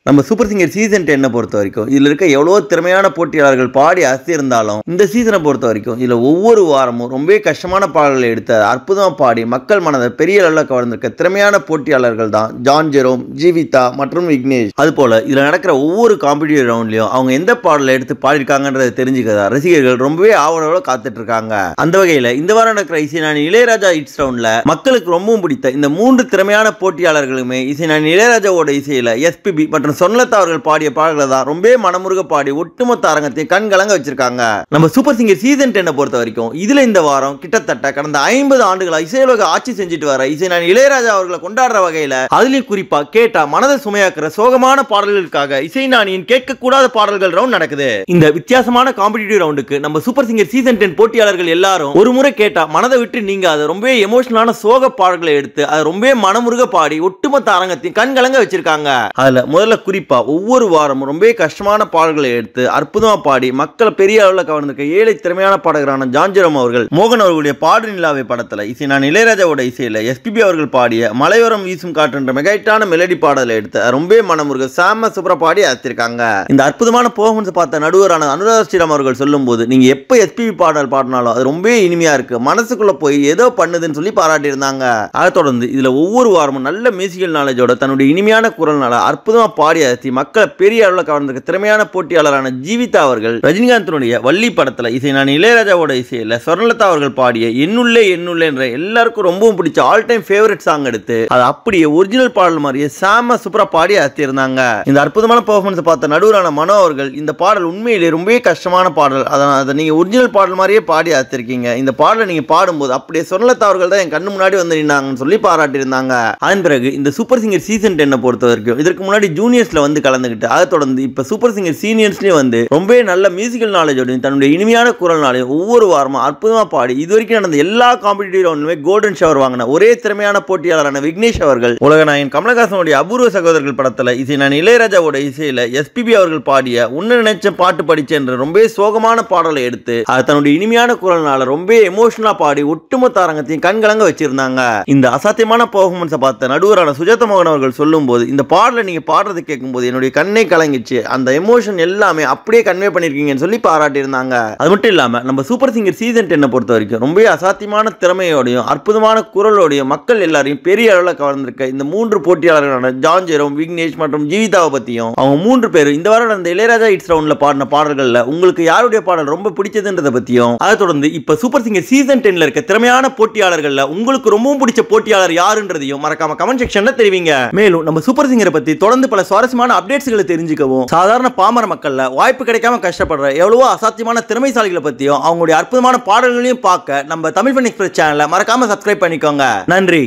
நம்ம super singer season 10 பொறுத்த வரைக்கும் இதுல இருக்க எவ்வளோ திறமையான போட்டியாளர்கள் பாடி அசையிருந்தாலும் இந்த சீசனை பொறுத்த வரைக்கும் இதுல ஒவ்வொரு வாரமும் ரொம்ப கஷ்டமான பாடல்களை எடுத்து அற்புதமா பாடி மக்கள் மனதை பெரிய அளவில் கவர்ந்திருக்க திறமையான போட்டியாளர்கள் தான் ஜான் ஜெரோம், ஜீவிதா மற்றும் விக்னேஷ். அது போல இதுல நடக்கிற ஒவ்வொரு காம்படிட்டிவ் ரவுண்ட்லயும் அவங்க எந்த பாடலை எடுத்து பாடிருக்காங்கன்றதை தெரிஞ்சுக்கதா ரசிகர்கள் ரொம்பவே ஆவலோட காத்துட்டு இருக்காங்க. அந்த வகையில இந்த வாரம் நடக்கிற இசைஞானி இளையராஜா ஹிட்ஸ் ரவுண்ட்ல மக்களுக்கு ரொம்பவும் பிடித்த இந்த 3 திறமையான போட்டியாளர்களுமே இசைஞானி இளையராஜாவோட இசையில எஸ்பிபி மற்றும் சொன்னலதா அவர்கள் பாடிய பாடல்களை தான் ரொம்ப மனமுருக பாடி ஒட்டுமொத்த அரங்கத்தை கண்கலங்க வச்சிருக்காங்க. நம்ம சூப்பர் சிங்கர் சீசன் 10 பொறுத்த வரைக்கும் இதுல இந்த வாரம் கிட்டத்தட்ட கடந்த 50 ஆண்டுகளா இசையுலக ஆட்சி செஞ்சுட்டு வர இசைஞானி இளையராஜா அவர்களை கொண்டாடுற வகையில அதுலயும் குறிப்பா கேட்டா மனதை சுமையாக்குற சோகமான பாடல்களுக்காக இசைஞானியின் கேட்கக்கூடாத பாடல்கள் ரவுண்ட் நடக்குது. இந்த வித்தியாசமான காம்படிட்டிவ் ரவுண்டுக்கு நம்ம சூப்பர் சிங்கர் சீசன் 10 போட்டியாளர்கள் எல்லாரும் ஒரு முறை கேட்டா மனதை விட்டு நீங்க அதை ரொம்ப எமோஷனலான சோக பாடல்களை எடுத்து அதை ரொம்ப மனமுருக பாடி ஒட்டுமொத்த அரங்கத்தையும் கண்கலங்க வச்சிருக்காங்க. அதுல முதல்ல குறிப்பா ஒவ்வொரு வாரமும் ரொம்ப கஷ்டமான பாடல்களை எடுத்து அற்புதமா பாடி மக்களை பெரிய அளவில் கவர்ந்திருக்க ஏழை திறமையான பாடகரான ஜான் ஜெரோம் அவர்கள் மோகன் அவர்களுடைய பாடு நிலாவை படத்துல இசைஞானி இளையராஜாவோட இசையில எஸ்பிபி அவர்கள் பாடிய மலையோரம் வீசும் காற்றுன்ற மெகைட்டான மெலடி பாடலை எடுத்து ரொம்ப மனமுருக சாம சூப்பரா பாடி அத்திருக்காங்க. இந்த அற்புதமான பெர்ஃபார்மன்ஸ் பார்த்த நடுவரான அனுராதா ஸ்ரீராம் அவர்கள் சொல்லும் போது நீங்க எப்ப எஸ்பிபி பாடல் பாடினாலும் அது ரொம்ப இனிமையா இருக்கு, மனசுக்குள்ள போய் ஏதோ பண்ணுதுன்னு சொல்லி பாராட்டி இருந்தாங்க. அதை தொடர்ந்து இதுல ஒவ்வொரு வாரமும் நல்ல மியூசிக்கல் நாலேஜோட தன்னுடைய இனிமையான குரல்னால அற்புதமா பாடி மக்களை பெரிய அளவில் கவர்ந்திருக்க திறமையான போட்டியாளரான ஜீவிதா அவர்கள் ரஜினிகாந்தனுடைய வள்ளி படத்துல இசைஞானி இளையராஜாவோட இசையில சொர்ணலதா அவர்கள் பாடிய என்னுள்ளே என்னுள்ளே என்ற எல்லாருக்கும் ரொம்பவும் பிடிச்ச ஆல் டைம் ஃபேவரட் சாங் எடுத்து அது அப்படியே ஒரிஜினல் பாடல் மாதிரியே சாம சூப்பரா பாடி அத்திருந்தாங்க. இந்த அற்புதமான பெர்ஃபார்மன்ஸ் பார்த்த நடுவரான மனோ அவர்கள் இந்த பாடல் உண்மையிலே ரொம்ப கஷ்டமான பாடல், அதை நீங்க ஒரிஜினல் பாடல் மாதிரியே பாடி அத்திருக்கீங்க, இந்த பாடலை நீங்க பாடும்போது அப்படியே சொர்ணலதா அவர்கள் தான் என் கண்ணு முன்னாடி வந்து நின்னாங்கன்னு சொல்லி பாராட்டி இருந்தாங்க. அதன் பிறகு இந்த சூப்பர் சிங்கர் சீசன் 10 பொறுத்த வரைக்கும் இதற்கு முன்னாடி ஜூனியர்ஸ்ல வந்து கலந்துகிட்டு அதை தொடர்ந்து இப்ப சூப்பர் சிங்கர் சீனியர்ஸ்லயும் வந்து ரொம்ப நல்ல மியூசிக்கல் நாலேஜோடையும் தன்னுடைய இனிமையான குரல்னாலையும் ஒவ்வொரு வாரமும் அற்புதமா பாடி இதுவரைக்கும் நடந்த எல்லா காம்படிட்டிவ் ரவுண்டுமே கோல்டன் ஷவர் வாங்கின ஒரே திறமையான போட்டியாளரான விக்னேஷ் அவர்கள் உலகநாயகன் கமலஹாசனுடைய அபூர்வ சகோதரர்கள் படத்துல இசைஞானி இளையராஜாவோட இசையில எஸ்பிபி அவர்கள் பாடிய உன்ன நினைச்ச பாட்டு படிச்ச என்ற ரொம்ப சோகமான பாடலை எடுத்து அது தன்னுடைய இனிமையான குரல்னால ரொம்ப எமோஷனலா பாடி ஒட்டுமொத்த அரங்கத்தையும் கண்கலங்க வச்சிருந்தாங்க. இந்த அசாத்தியமான பெர்ஃபார்மன்ஸை பார்த்த நடுவரான சுஜாதா மோகன் அவர்கள் சொல்லும் போது இந்த பாடலை நீங்க பாடுறது கேட்கும்போது என்னுடைய கண்ணை கலங்கிச்சு, அந்த எமோஷன் எல்லாமே அப்படியே கன்வே பண்ணிருக்கீங்கன்னு சொல்லி பாராட்டி இருந்தாங்க. அது மட்டும் இல்லாம நம்ம சூப்பர் சிங்கர் சீசன் 10 பொறுத்த வரைக்கும் ரொம்ப அசாத்தியமான திறமையோடையும் அற்புதமான குரலோடையும் மக்கள் எல்லாரையும் பெரிய அளவில் கவர்ந்திருக்க இந்த 3 போட்டியாளர்களான ஜான் ஜெரோம், விக்னேஷ் மற்றும் ஜீவிதாவை பத்தியும் அவங்க 3 பேரும் இந்த வாரம் நடந்த இளையராஜா ஹிட்ஸ் ரவுண்ட்ல பாடின பாடல்கள்ல உங்களுக்கு யாருடைய பாடல் ரொம்ப பிடிச்சதுன்றத பத்தியும் அதை தொடர்ந்து இப்ப சூப்பர் சிங்கர் சீசன் 10 இருக்க திறமையான போட்டியாளர்கள்ல உங்களுக்கு ரொம்பவும் பிடிச்ச போட்டியாளர் யாருன்றதையும் மறக்காம கமெண்ட் செக்ஷன்ல தெரிவிங்க. மேலும் நம்ம சூப்பர் சிங்கரை பத்தி தொடர்ந்து பல சுவாரஸ்யமான அப்டேட்ஸ்களை தெரிஞ்சுக்கவும் சாதாரண பாமர மக்கள்ல வாய்ப்பு கிடைக்காம கஷ்டப்படுற எவ்வளவோ அசாத்தியமான திறமைசாலிகளை பத்தியும் அவங்களுடைய அற்புதமான பாடல்களையும் பார்க்க நம்ம தமிழ் ஃபன் எக்ஸ்பிரஸ் சேனலை மறக்காம சப்ஸ்கிரைப் பண்ணிக்கோங்க. நன்றி.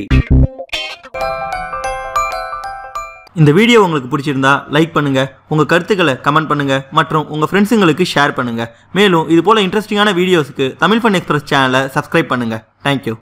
இந்த வீடியோ உங்களுக்கு பிடிச்சிருந்தா லைக் பண்ணுங்க, உங்க கருத்துக்களை கமெண்ட் பண்ணுங்க மற்றும் உங்க ஃப்ரெண்ட்ஸுங்களுக்கு ஷேர் பண்ணுங்க. மேலும் இது போல இன்ட்ரெஸ்டிங்கான வீடியோஸ்க்கு தமிழ் ஃபன் எக்ஸ்பிரஸ் சேனலை சப்ஸ்கிரைப் பண்ணுங்க. தேங்க்யூ.